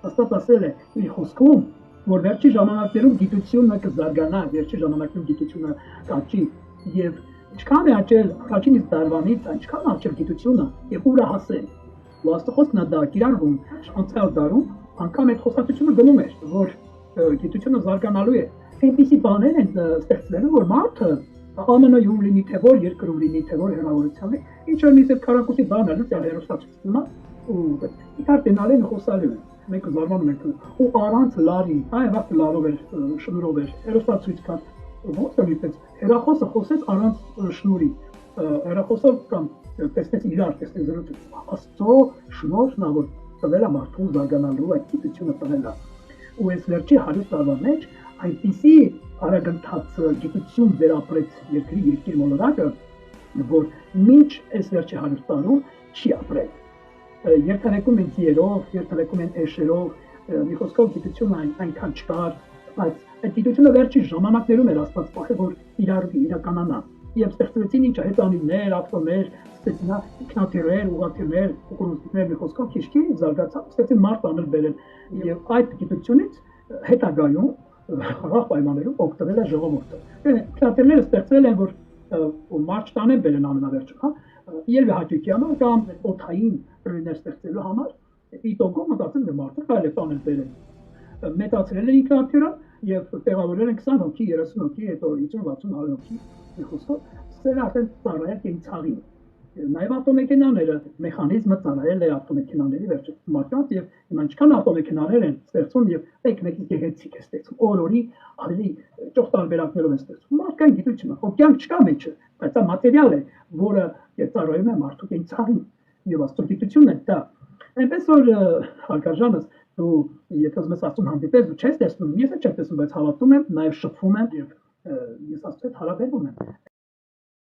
Աստված ասել է իր խոսքում, որ վերջի ժամանակներում գիտությունը կզարգանա, վերջի ժամանակներում գիտությունը կաճի եւ ինչքան է աճել առաջին իսկ դարվանից, այնքան աճել գիտությունը եւ ուր է հասել։ Ու Աստվածն դա կիրառվում անցյալ դարում, անգամ այդ խոսակցությունը գնում էր, որ գիտությունը զարգանալու է։ Այնպիսի բաներ են ստեղծվելու, որ մարդը ԱՄՆ-ում լինի, թե որ երկրում լինի, թե որ հեռավորության է, ինչ որ մի ձեր քարակուսի բան է, լույսալ հեռուստացույցը, ու իհարկե տենալ են խոսալու են։ Մենք զարմանում ենք ու առանց լարի, այ լարով էր, շնորհով էր, հեռուստացույց կա, ո՞նց է այդպես, հեռախոսը խոսեց առանց շնորհի, հեռախոսը կամ տեսնեց իրար, տեսնեց զրույցը, Աստծո շնորհն է, որ տվել է մարդուն զարգանալու, այդ գիտությունը տվել է։ Ու այս վերջի 100 տարվա մեջ այնպիսի արագընթաց գիտություն վերապրեց երկիր մոլորակը, որ մինչ այս վերջի 100 տարում չի ապրել։ Երթևեկում են ձիերով, երթևեկում են էշերով, մի խոսքով գիտությունը այնքան չկար, բայց այդ գիտությունը վերջի ժամանակներում էր Աստված փոխել, որ իրականանա։ Եվ ստեղծվեցին ինչ հետանիվներ, ատոմներ, ստեցին ինքնաթիռեր, ուղղաթիռներ, ուկրուստներ, մի խոսքով քիչ զարգացավ, ստեցին մարդ անել բերել։ Եվ այդ գիտությունից հետագայում խաղաղ պայմաններում օգտվել է ժողովուրդը։ Ինքնաթիռները ստեղծվել են, որ մարդ տանեն բերեն ամենավերջում, հա, ելվի հաճույքի համար կամ օթային ռեներ ստեղծելու համար, իտոգում մտածել են մարդը կարելի է տանել բերել։ Մեծացրել են ինքնաթիռը եւ տեղավորել են 20 հոգի, 30 հոգի, հետո 50-60 հոգի, մի խոսքով, սեր արդեն ծառայել կենցաղին։ Նաև ավտոմեքենաները, մեխանիզմը ծառայել է ավտոմեքենաների վերջը մարդկանց եւ հիմա ինչքան ավտոմեքենաներ են ստեղծում եւ մեկ-մեկի գեղեցիկ է ստեղծում, օր-օրի ավելի ճոխ տարբերակներով են ստեղծում։ Մարդկային գիտությունը, օկեան չկա մեջը, բայց դա մատերիալ է, որը ծառայում է մարդու կենցաղին եւ աստղագիտությունն է դա։ Այնպես որ հարգարժանս դու եթե ուզում ես ասում հանդիպես, դու չես տեսնում, ես չեմ տեսնում, բայց հավատում եմ, նաև շփվում եմ եւ ես աստծո հետ հարաբերվում եմ։